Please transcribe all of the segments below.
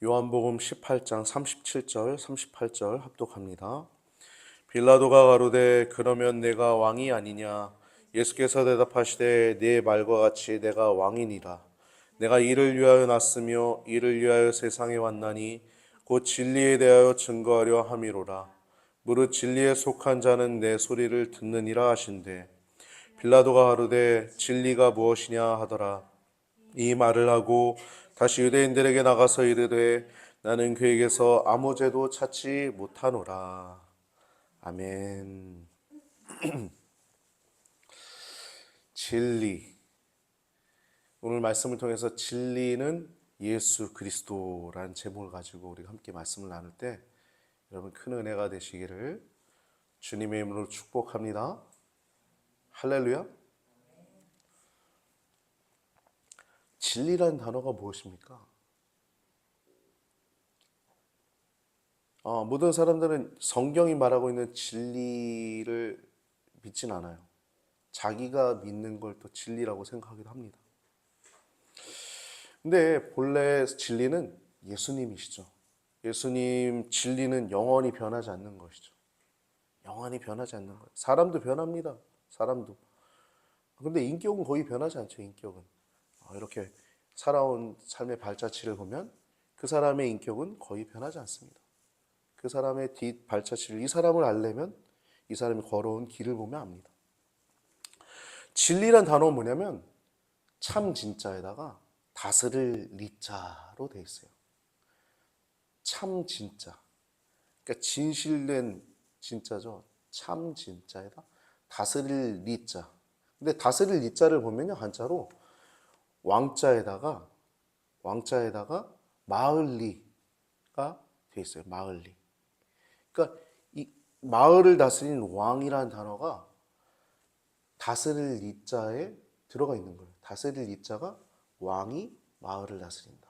요한복음 18장 37절, 38절 합독합니다. 빌라도가 가로되 그러면 내가 왕이 아니냐? 예수께서 대답하시되 네 말과 같이 내가 왕이니라. 내가 이를 위하여 났으며 이를 위하여 세상에 왔나니 곧 진리에 대하여 증거하려 함이로라. 무릇 진리에 속한 자는 내 소리를 듣느니라 하신대. 빌라도가 가로되 진리가 무엇이냐 하더라. 이 말을 하고 다시 유대인들에게 나가서 이르되 나는 그에게서 아무 죄도 찾지 못하노라. 아멘. 진리. 오늘 말씀을 통해서 진리는 예수 그리스도라는 제목을 가지고 우리가 함께 말씀을 나눌 때 여러분 큰 은혜가 되시기를 주님의 이름으로 축복합니다. 할렐루야. 진리라는 단어가 무엇입니까? 모든 사람들은 성경이 말하고 있는 진리를 믿진 않아요. 자기가 믿는 걸 또 진리라고 생각하기도 합니다. 근데 본래 진리는 예수님이시죠. 예수님 진리는 영원히 변하지 않는 것이죠. 영원히 변하지 않는 거예요. 사람도 변합니다. 사람도. 그런데 인격은 거의 변하지 않죠. 인격은. 이렇게 살아온 삶의 발자취를 보면 그 사람의 인격은 거의 변하지 않습니다. 그 사람의 뒷 발자취를 이 사람을 알려면 이 사람이 걸어온 길을 보면 압니다. 진리란 단어는 뭐냐면 참 진짜에다가 다스릴 리자로 되어 있어요. 참 진짜. 그러니까 진실된 진짜죠. 참 진짜에다 다스릴 리자. 근데 다스릴 리자를 보면요, 한자로 왕자에다가 마을리가 되어 있어요. 마을리. 그러니까 이 마을을 다스리는 왕이라는 단어가 다스릴 리자에 들어가 있는 거예요. 다스릴 리자가 왕이 마을을 다스린다.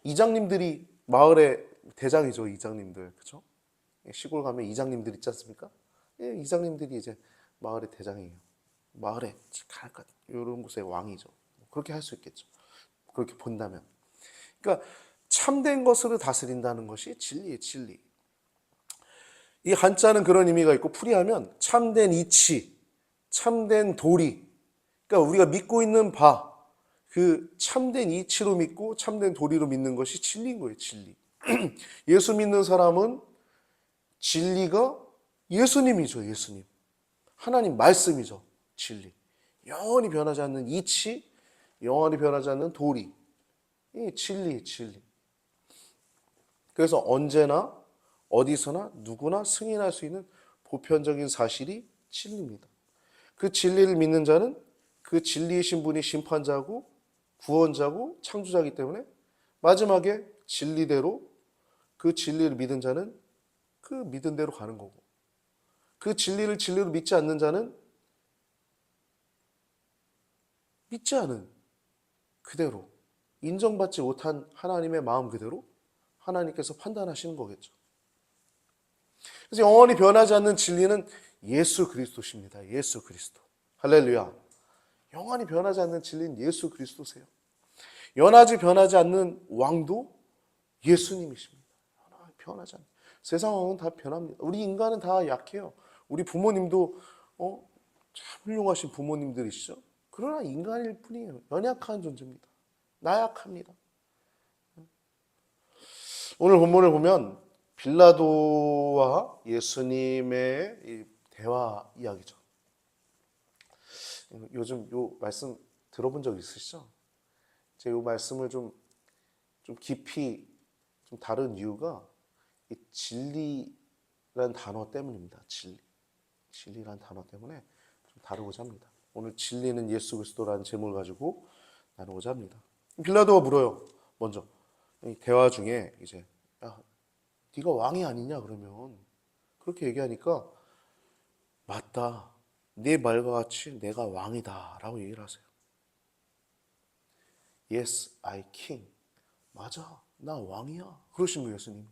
이장님들이 마을의 대장이죠. 이장님들, 그렇죠? 시골 가면 이장님들 있지 않습니까? 예, 이장님들이 이제 마을의 대장이에요. 마을의 이런 곳의 왕이죠. 그렇게 할 수 있겠죠. 그렇게 본다면. 그러니까 참된 것으로 다스린다는 것이 진리예요. 진리. 이 한자는 그런 의미가 있고 풀이하면 참된 이치, 참된 도리. 그러니까 우리가 믿고 있는 바, 그 참된 이치로 믿고 참된 도리로 믿는 것이 진리인 거예요. 진리. 예수 믿는 사람은 진리가 예수님이죠. 예수님. 하나님 말씀이죠. 진리. 영원히 변하지 않는 이치, 영원히 변하지 않는 도리. 이 진리, 진리. 그래서 언제나 어디서나 누구나 승인할 수 있는 보편적인 사실이 진리입니다. 그 진리를 믿는 자는 그 진리이신 분이 심판자고 구원자고 창조자이기 때문에 마지막에 진리대로 그 진리를 믿은 자는 그 믿은 대로 가는 거고, 그 진리를 진리로 믿지 않는 자는 믿지 않은 그대로 인정받지 못한 하나님의 마음 그대로 하나님께서 판단하시는 거겠죠. 그래서 영원히 변하지 않는 진리는 예수 그리스도십니다. 예수 그리스도. 할렐루야. 영원히 변하지 않는 진리는 예수 그리스도세요. 연하지 변하지 않는 왕도 예수님이십니다. 변하지 않는. 세상 왕은 다 변합니다. 우리 인간은 다 약해요. 우리 부모님도 참 훌륭하신 부모님들이시죠. 그러나 인간일 뿐이에요. 연약한 존재입니다. 나약합니다. 오늘 본문을 보면 빌라도와 예수님의 이 대화 이야기죠. 요즘 요 말씀 들어본 적 있으시죠? 제가 이 말씀을 좀 깊이 좀 다룬 이유가 이 진리라는 단어 때문입니다. 진리라는 단어 때문에 좀 다루고자 합니다. 오늘 진리는 예수 그리스도라는 제목을 가지고 나누고자 합니다. 빌라도가 물어요. 먼저 이 대화 중에 이제 야, 네가 왕이 아니냐 그러면 그렇게 얘기하니까 맞다. 네 말과 같이 내가 왕이다라고 얘기를 하세요. Yes, I king. 맞아, 나 왕이야. 그러신 거예요, 예수님.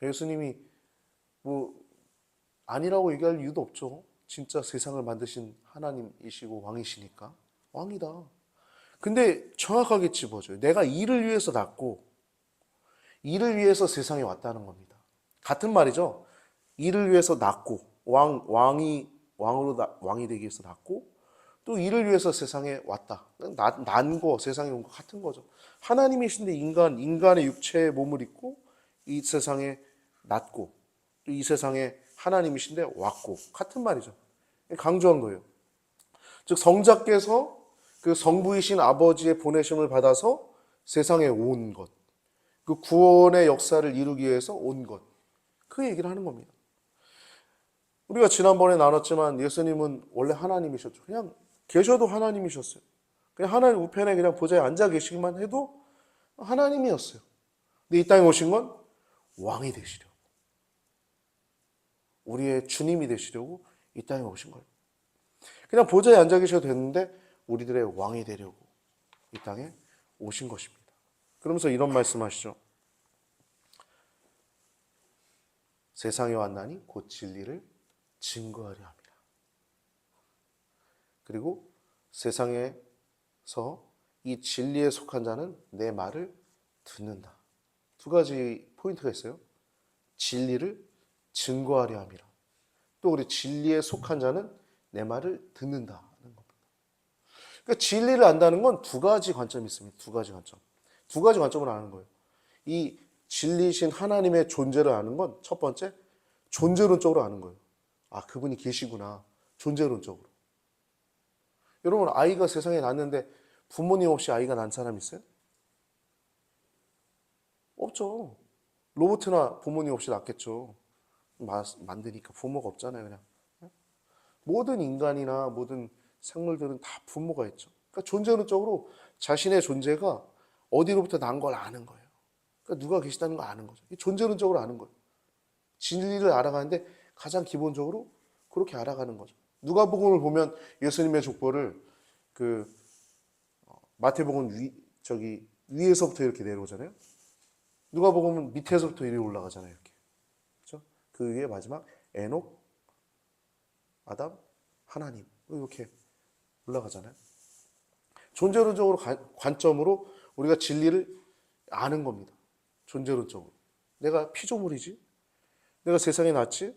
예수님이 뭐 아니라고 얘기할 이유도 없죠. 진짜 세상을 만드신 하나님이시고 왕이시니까 왕이다. 근데 정확하게 짚어줘요. 내가 이를 위해서 났고 이를 위해서 세상에 왔다는 겁니다. 같은 말이죠. 이를 위해서 났고 왕이 되기 위해서 났고 또 이를 위해서 세상에 왔다. 난 거, 세상에 온 거 같은 거죠. 하나님이신데 인간의 육체의 몸을 입고 이 세상에 났고 또 이 세상에 하나님이신데 왔고 같은 말이죠. 강조한 거예요. 즉 성자께서 그 성부이신 아버지의 보내심을 받아서 세상에 온 것, 그 구원의 역사를 이루기 위해서 온 것, 그 얘기를 하는 겁니다. 우리가 지난번에 나눴지만 예수님은 원래 하나님이셨죠. 그냥 계셔도 하나님이셨어요. 그냥 하나님 우편에 그냥 보좌에 앉아 계시기만 해도 하나님이었어요. 근데 이 땅에 오신 건 왕이 되시려고, 우리의 주님이 되시려고 이 땅에 오신 거예요. 그냥 보좌에 앉아 계셔도 됐는데 우리들의 왕이 되려고 이 땅에 오신 것입니다. 그러면서 이런 말씀하시죠. 세상에 왔나니 곧 진리를 증거하려 합니다. 그리고 세상에서 이 진리에 속한 자는 내 말을 듣는다. 두 가지 포인트가 있어요. 진리를 증거하려 함이라. 또 우리 진리에 속한 자는 내 말을 듣는다는 겁니다. 그러니까 진리를 안다는 건 두 가지 관점이 있습니다. 두 가지 관점. 두 가지 관점을 아는 거예요. 이 진리신 하나님의 존재를 아는 건 첫 번째, 존재론적으로 아는 거예요. 아, 그분이 계시구나. 존재론적으로. 여러분, 아이가 세상에 났는데 부모님 없이 아이가 난 사람 있어요? 없죠. 로봇이나 부모님 없이 낳겠죠. 만드니까 부모가 없잖아요, 그냥. 모든 인간이나 모든 생물들은 다 부모가 있죠. 그러니까 존재론적으로 자신의 존재가 어디로부터 난 걸 아는 거예요. 그러니까 누가 계시다는 걸 아는 거죠. 존재론적으로 아는 거예요. 진리를 알아가는데 가장 기본적으로 그렇게 알아가는 거죠. 누가복음을 보면 예수님의 족보를 마태복음 위에서부터 이렇게 내려오잖아요. 누가복음은 밑에서부터 이렇게 올라가잖아요. 이렇게. 그렇죠? 그 위에 마지막 에녹, 아담, 하나님 이렇게 올라가잖아요. 존재론적으로 관점으로 우리가 진리를 아는 겁니다. 존재론적으로. 내가 피조물이지? 내가 세상에 났지?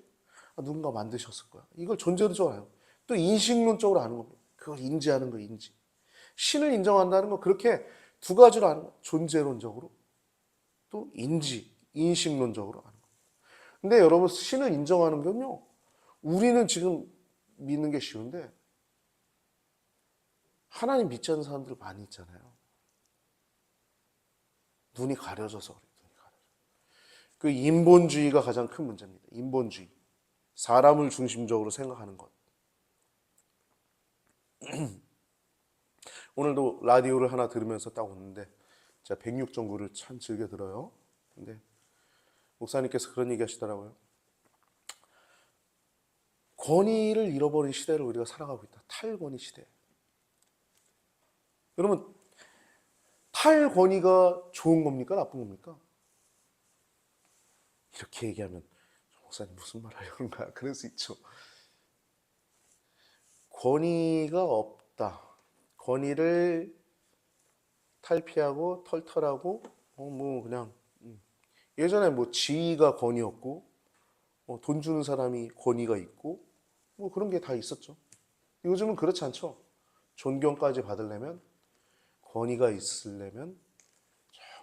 누군가 만드셨을 거야. 이걸 존재론적으로 알아요. 또 인식론적으로 아는 겁니다. 그걸 인지하는 거, 인지. 신을 인정한다는 거 그렇게 두 가지로 아는 거예요. 존재론적으로 또 인식론적으로 아는 거예요. 근데 여러분 신을 인정하는 건요. 우리는 지금 믿는 게 쉬운데 하나님 믿지 않는 사람들 많이 있잖아요. 눈이 가려져서 그래요. 그 인본주의가 가장 큰 문제입니다. 인본주의. 사람을 중심적으로 생각하는 것. 오늘도 라디오를 하나 들으면서 딱 오는데 제가 106.9를 참 즐겨 들어요. 근데 목사님께서 그런 얘기 하시더라고요. 권위를 잃어버린 시대를 우리가 살아가고 있다. 탈권위 시대. 여러분, 탈권위가 좋은 겁니까? 나쁜 겁니까? 이렇게 얘기하면 목사님 무슨 말 하려는 거야? 그럴 수 있죠. 권위가 없다. 권위를 탈피하고 털털하고 그냥 예전에 지위가 권위였고 돈 주는 사람이 권위가 있고 그런 게 다 있었죠. 요즘은 그렇지 않죠. 존경까지 받으려면 권위가 있으려면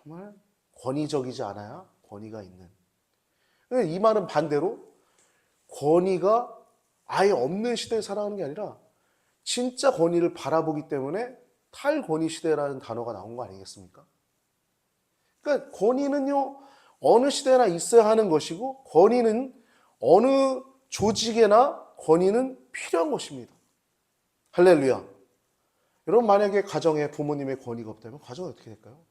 정말 권위적이지 않아야 권위가 있는. 이 말은 반대로 권위가 아예 없는 시대에 살아가는 게 아니라 진짜 권위를 바라보기 때문에 탈권위 시대라는 단어가 나온 거 아니겠습니까? 그러니까 권위는요 어느 시대나 있어야 하는 것이고 권위는 어느 조직에나 권위는 필요한 것입니다. 할렐루야. 여러분 만약에 가정에 부모님의 권위가 없다면 가정은 어떻게 될까요?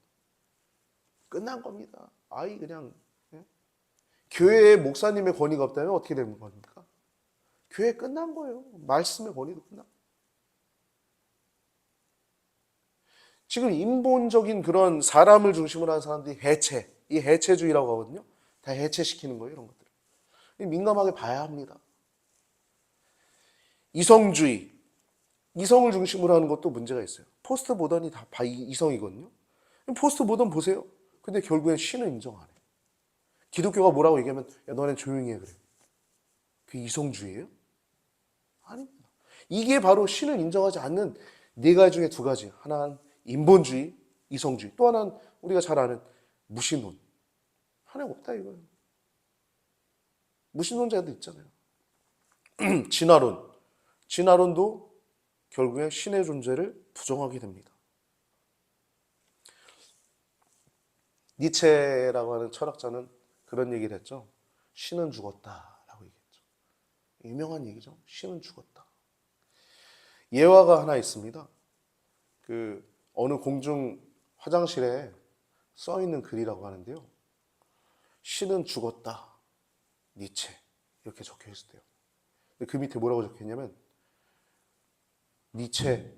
끝난 겁니다. 아이 그냥 교회에 목사님의 권위가 없다면 어떻게 되는 겁니까? 교회 끝난 거예요. 말씀의 권위도 끝난 거예요. 지금 인본적인 그런 사람을 중심으로 하는 사람들이 이 해체주의라고 하거든요. 다 해체시키는 거예요, 이런 것들. 민감하게 봐야 합니다. 이성주의, 이성을 중심으로 하는 것도 문제가 있어요. 포스트 모던이 다 이성이거든요. 포스트 모던 보세요. 근데 결국엔 신을 인정 안 해. 기독교가 뭐라고 얘기하면 야, 너네 조용히 해 그래. 그게 이성주의예요? 아닙니다. 이게 바로 신을 인정하지 않는 네 가지 중에 두 가지. 하나는 인본주의, 이성주의. 또 하나는 우리가 잘 아는 무신론. 하나가 없다 이거예요. 무신론자도 있잖아요. 진화론. 진화론도 결국에 신의 존재를 부정하게 됩니다. 니체라고 하는 철학자는 그런 얘기를 했죠. 신은 죽었다라고 얘기했죠. 유명한 얘기죠. 신은 죽었다. 예화가 하나 있습니다. 그 어느 공중 화장실에 써 있는 글이라고 하는데요. 신은 죽었다. 니체 이렇게 적혀 있었대요. 근데 그 밑에 뭐라고 적혀 있냐면 니체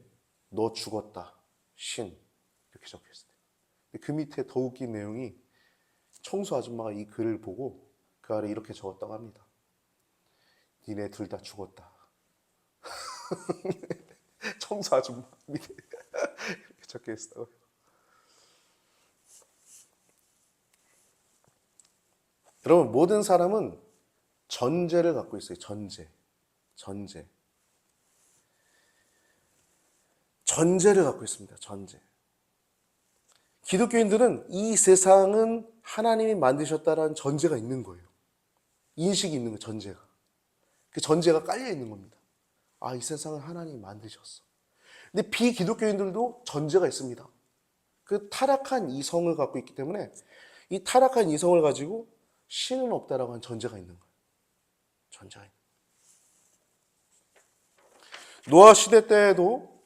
너 죽었다. 신 이렇게 적혀 있었대요. 그 밑에 더 웃긴 내용이 청소 아줌마가 이 글을 보고 그 아래 이렇게 적었다고 합니다. 니네 둘 다 죽었다. 청소 아줌마 밑에 이렇게 적혀 있었다고. 여러분 모든 사람은 전제를 갖고 있어요. 전제를 갖고 있습니다. 전제. 기독교인들은 이 세상은 하나님이 만드셨다라는 전제가 있는 거예요. 인식이 있는 거예요. 전제가. 그 전제가 깔려 있는 겁니다. 아, 이 세상을 하나님이 만드셨어. 근데 비기독교인들도 전제가 있습니다. 그 타락한 이성을 갖고 있기 때문에 이 타락한 이성을 가지고 신은 없다라고 하는 전제가 있는 거예요. 전제가 있는 거예요. 노아 시대 때에도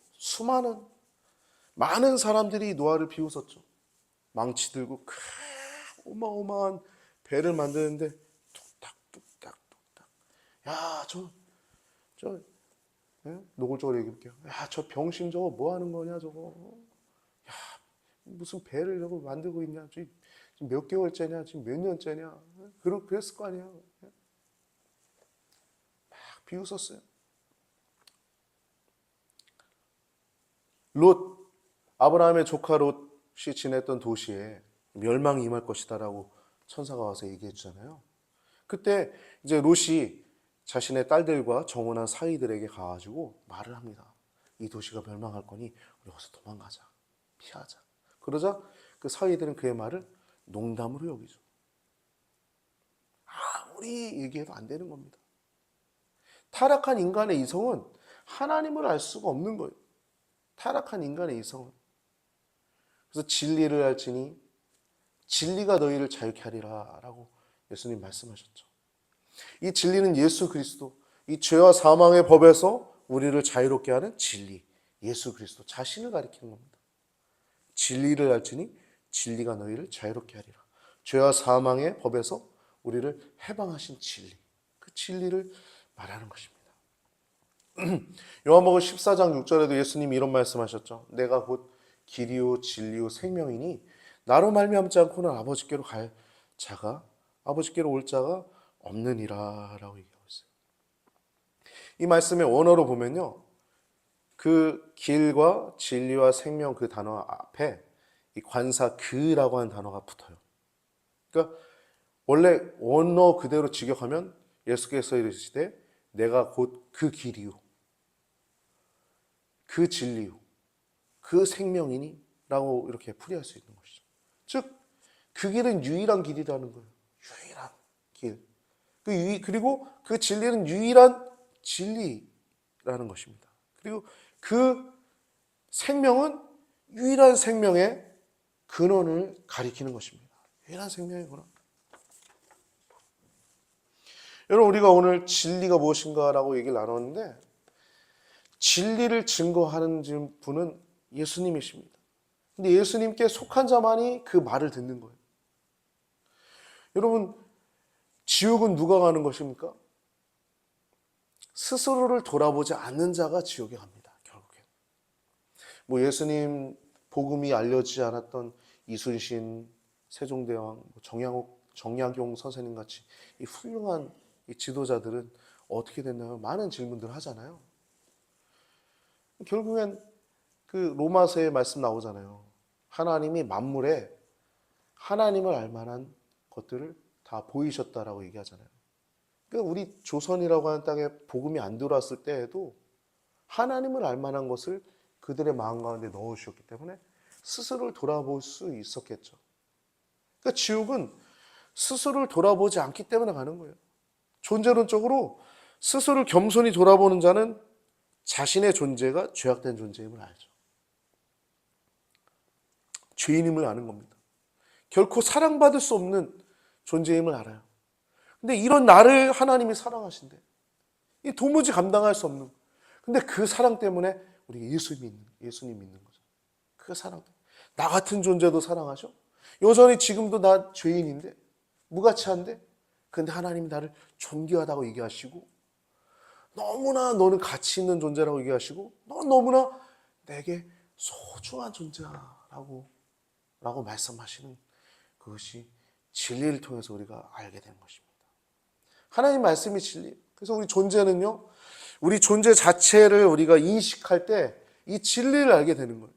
많은 사람들이 노아를 비웃었죠. 망치 들고 어마어마한 배를 만드는데 뚝딱. 야, 저 노골적으로 얘기할게요. 야, 저 병신 저거 뭐 하는 거냐 저거. 야, 무슨 배를 저거 만들고 있냐. 지금 몇 개월째냐. 지금 몇 년째냐. 그랬을 거 아니야. 막 비웃었어요. 롯, 아브라함의 조카 롯이 지냈던 도시에 멸망이 임할 것이다라고 천사가 와서 얘기해 주잖아요. 그때 이제 롯이 자신의 딸들과 정혼한 사위들에게 가가지고 말을 합니다. 이 도시가 멸망할 거니 우리 어서 도망가자. 피하자. 그러자 그 사위들은 그의 말을 농담으로 여기죠. 아무리 얘기해도 안 되는 겁니다. 타락한 인간의 이성은 하나님을 알 수가 없는 거예요. 타락한 인간의 이성은. 그래서 진리를 알지니 진리가 너희를 자유케 하리라 라고 예수님 말씀하셨죠. 이 진리는 예수 그리스도, 이 죄와 사망의 법에서 우리를 자유롭게 하는 진리, 예수 그리스도 자신을 가리키는 겁니다. 진리를 알지니 진리가 너희를 자유롭게 하리라. 죄와 사망의 법에서 우리를 해방하신 진리, 그 진리를 말하는 것입니다. 요한복음 14장 6절에도 예수님이 이런 말씀하셨죠. 내가 곧 길이요 진리요 생명이니 나로 말미암지 않고는 아버지께로 올 자가 없느니라 라고 얘기하고 있어요. 이 말씀의 원어로 보면요. 그 길과 진리와 생명 그 단어 앞에 이 관사 그라고 하는 단어가 붙어요. 그러니까 원래 원어 그대로 직역하면 예수께서 이르시되 내가 곧 그 길이요 그 진리요 그 생명이니 라고 이렇게 풀이할 수 있는 것이죠. 즉 그 길은 유일한 길이라는 거예요. 유일한 길. 그리고 그 진리는 유일한 진리라는 것입니다. 그리고 그 생명은 유일한 생명의 근원을 가리키는 것입니다. 유일한 생명의 근원. 여러분 우리가 오늘 진리가 무엇인가라고 얘기를 나눴는데 진리를 증거하는 분은 예수님이십니다. 근데 예수님께 속한 자만이 그 말을 듣는 거예요. 여러분 지옥은 누가 가는 것입니까? 스스로를 돌아보지 않는 자가 지옥에 갑니다. 결국엔. 뭐 예수님 복음이 알려지지 않았던 이순신, 세종대왕, 정약용 선생님 같이 이 훌륭한 이 지도자들은 어떻게 됐나요? 많은 질문들 하잖아요. 결국엔 그 로마서의 말씀 나오잖아요. 하나님이 만물에 하나님을 알 만한 것들을 다 보이셨다라고 얘기하잖아요. 그러니까 우리 조선이라고 하는 땅에 복음이 안 들어왔을 때에도 하나님을 알 만한 것을 그들의 마음 가운데 넣어주셨기 때문에 스스로를 돌아볼 수 있었겠죠. 그러니까 지옥은 스스로를 돌아보지 않기 때문에 가는 거예요. 존재론적으로 스스로를 겸손히 돌아보는 자는 자신의 존재가 죄악된 존재임을 알죠. 죄인임을 아는 겁니다. 결코 사랑받을 수 없는 존재임을 알아요. 근데 이런 나를 하나님이 사랑하신대. 이 도무지 감당할 수 없는. 근데 그 사랑 때문에 우리 예수님 믿는 거죠. 그 사랑 때문에. 나 같은 존재도 사랑하셔. 여전히 지금도 나 죄인인데, 무가치한데, 근데 하나님이 나를 존귀하다고 얘기하시고, 너무나 너는 가치 있는 존재라고 얘기하시고, 넌 너무나 내게 소중한 존재라고 말씀하시는 그것이 진리를 통해서 우리가 알게 되는 것입니다. 하나님 말씀이 진리. 그래서 우리 존재는요, 우리 존재 자체를 우리가 인식할 때 이 진리를 알게 되는 거예요.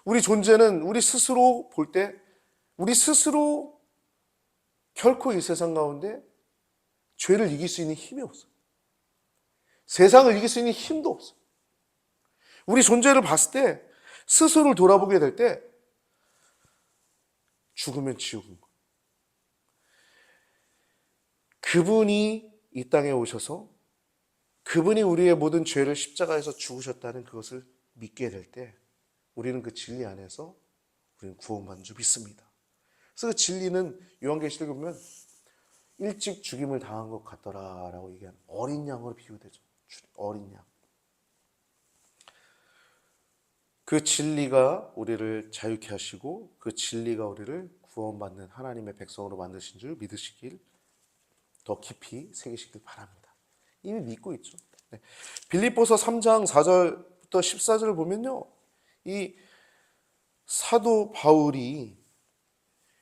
우리 존재는 우리 스스로 볼 때 우리 스스로 결코 이 세상 가운데 죄를 이길 수 있는 힘이 없어요. 세상을 이길 수 있는 힘도 없어요. 우리 존재를 봤을 때 스스로를 돌아보게 될 때 죽으면 지옥인 거예요. 그분이 이 땅에 오셔서 그분이 우리의 모든 죄를 십자가에서 죽으셨다는 그것을 믿게 될 때 우리는 그 진리 안에서 우리는 구원받는 줄 믿습니다. 그래서 그 진리는 요한계시록에 보면 일찍 죽임을 당한 것 같더라라고 얘기한 어린 양으로 비유되죠. 어린 양. 그 진리가 우리를 자유케 하시고 그 진리가 우리를 구원받는 하나님의 백성으로 만드신 줄 믿으시길 더 깊이 새기시길 바랍니다. 이미 믿고 있죠. 네. 빌립보서 3장 4절부터 14절을 보면요. 이 사도 바울이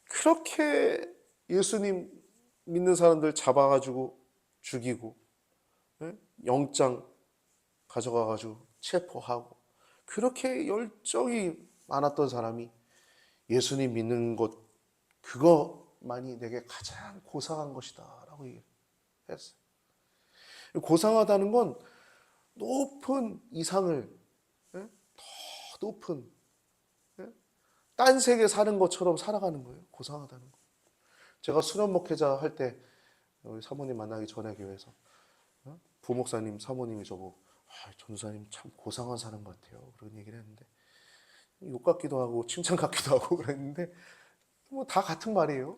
그렇게 예수님 믿는 사람들 잡아가지고 죽이고 영장 가져가가지고 체포하고 그렇게 열정이 많았던 사람이 예수님 믿는 것 그것만이 내게 가장 고상한 것이다 라고 얘기했어요. 고상하다는 건 높은 이상을 더 높은 딴 세계 사는 것처럼 살아가는 거예요. 고상하다는 거. 제가 수련 목회자 할 때 우리 사모님 만나기 전에 교회에서 부목사님 사모님이 저보고 전도사님 참 고상한 사람 같아요. 그런 얘기를 했는데 욕 같기도 하고 칭찬 같기도 하고 그랬는데 뭐 다 같은 말이에요.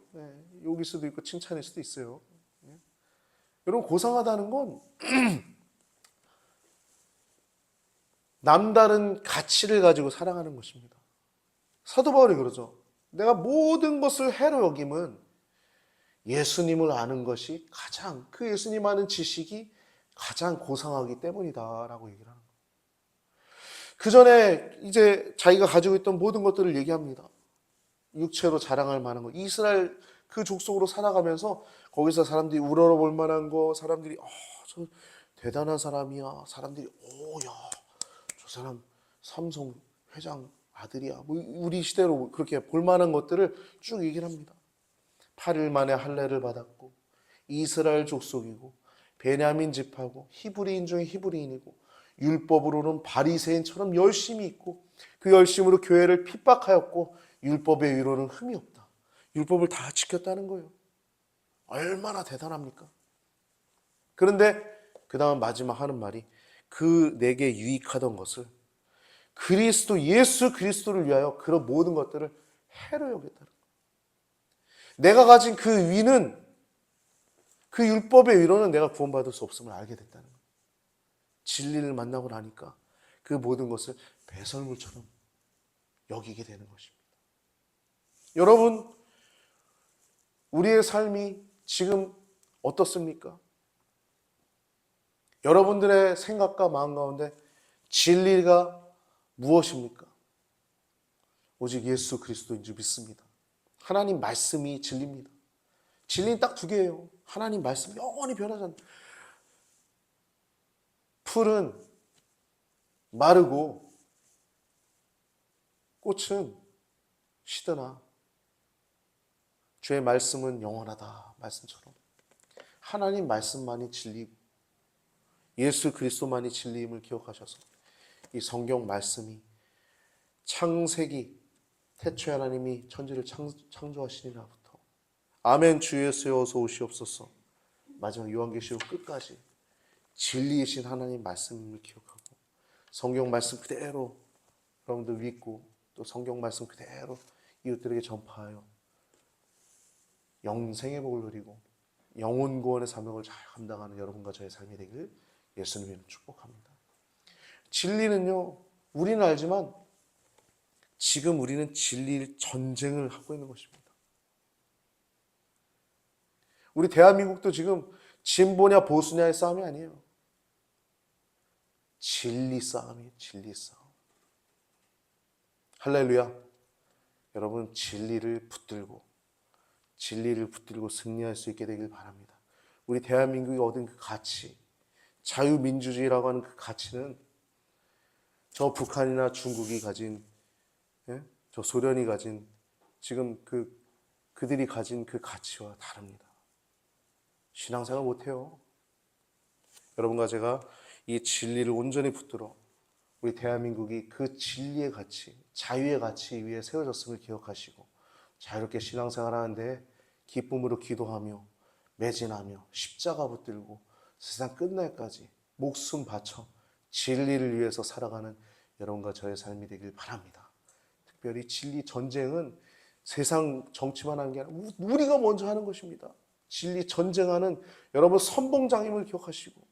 욕일 수도 있고 칭찬일 수도 있어요. 여러분 고상하다는 건 남다른 가치를 가지고 살아가는 것입니다. 사도 바울이 그러죠. 내가 모든 것을 해로 여김은 예수님을 아는 것이 가장 그 예수님 아는 지식이 가장 고상하기 때문이다라고 얘기를 하는 거예요. 그 전에 이제 자기가 가지고 있던 모든 것들을 얘기합니다. 육체로 자랑할 만한 거. 이스라엘 그 족속으로 살아가면서 거기서 사람들이 우러러볼 만한 거, 사람들이 저 대단한 사람이야. 사람들이 야, 저 사람 삼성 회장 아들이야. 뭐 우리 시대로 그렇게 볼 만한 것들을 쭉 얘기를 합니다. 8일 만에 할례를 받았고 이스라엘 족속이고 베냐민 지파고 히브리인 중에 히브리인이고 율법으로는 바리새인처럼 열심히 있고 그 열심으로 교회를 핍박하였고 율법의 위로는 흠이 없다. 율법을 다 지켰다는 거예요. 얼마나 대단합니까? 그런데 그 다음 마지막 하는 말이 그 내게 유익하던 것을 그리스도 예수 그리스도를 위하여 그런 모든 것들을 해로 여겼다는 거예요. 내가 가진 그 위는 그 율법의 위로는 내가 구원받을 수 없음을 알게 됐다는 거예요. 진리를 만나고 나니까 그 모든 것을 배설물처럼 여기게 되는 것입니다. 여러분, 우리의 삶이 지금 어떻습니까? 여러분들의 생각과 마음 가운데 진리가 무엇입니까? 오직 예수 그리스도인 줄 믿습니다. 하나님 말씀이 진리입니다. 진리는 딱 두 개예요. 하나님 말씀 영원히 변하지 않는. 풀은 마르고 꽃은 시드나 주의 말씀은 영원하다. 말씀처럼 하나님 말씀만이 진리고 예수 그리스도만이 진리임을 기억하셔서 이 성경 말씀이 창세기 태초에 하나님이 천지를 창조하시니라부터 아멘 주 예수여 어서 오시옵소서 마지막 요한계시록 끝까지 진리이신 하나님 말씀을 기억하고 성경 말씀 그대로 여러분들 믿고 또 성경 말씀 그대로 이웃들에게 전파하여 영생의 복을 누리고 영혼 구원의 사명을 잘 감당하는 여러분과 저의 삶이 되길 예수님의 이름으로 축복합니다. 진리는요, 우리는 알지만 지금 우리는 진리의 전쟁을 하고 있는 것입니다. 우리 대한민국도 지금 진보냐 보수냐의 싸움이 아니에요. 진리 싸움이에요. 진리 싸움. 할렐루야. 여러분 진리를 붙들고 승리할 수 있게 되길 바랍니다. 우리 대한민국이 얻은 그 가치, 자유민주주의라고 하는 그 가치는 저 북한이나 중국이 가진, 저 소련이 가진 지금 그들이 가진 그 가치와 다릅니다. 신앙생활 못해요. 여러분과 제가 이 진리를 온전히 붙들어 우리 대한민국이 그 진리의 가치, 자유의 가치 위에 세워졌음을 기억하시고 자유롭게 신앙생활하는데 기쁨으로 기도하며 매진하며 십자가 붙들고 세상 끝날까지 목숨 바쳐 진리를 위해서 살아가는 여러분과 저의 삶이 되길 바랍니다. 특별히 진리 전쟁은 세상 정치만 하는 게 아니라 우리가 먼저 하는 것입니다. 진리 전쟁하는 여러분 선봉장임을 기억하시고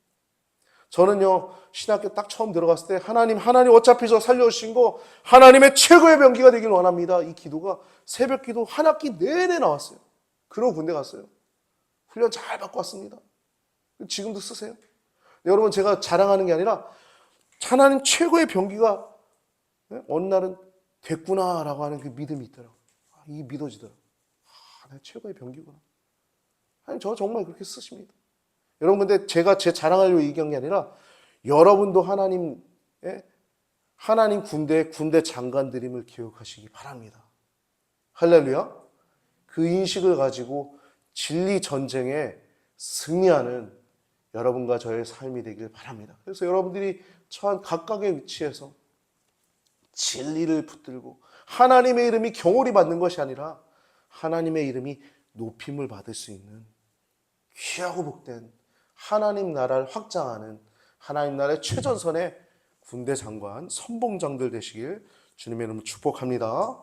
저는요 신학교 딱 처음 들어갔을 때 하나님 어차피 저 살려주신 거 하나님의 최고의 병기가 되길 원합니다. 이 기도가 새벽 기도 한 학기 내내 나왔어요. 그러고 군대 갔어요. 훈련 잘 받고 왔습니다. 지금도 쓰세요. 여러분 제가 자랑하는 게 아니라 하나님 최고의 병기가 어느 날은 됐구나라고 하는 그 믿음이 있더라고요. 이게 믿어지더라고요. 하나님 최고의 병기구나. 하나님 저 정말 그렇게 쓰십니다. 여러분 근데 제가 제 자랑하려고 얘기한 게 아니라 여러분도 하나님 군대 장관들임을 기억하시기 바랍니다. 할렐루야. 그 인식을 가지고 진리 전쟁에 승리하는 여러분과 저의 삶이 되길 바랍니다. 그래서 여러분들이 처한 각각의 위치에서 진리를 붙들고 하나님의 이름이 경홀히 받는 것이 아니라 하나님의 이름이 높임을 받을 수 있는 귀하고 복된 하나님 나라를 확장하는 하나님 나라의 최전선의 군대 장관, 선봉장들 되시길 주님의 이름으로 축복합니다.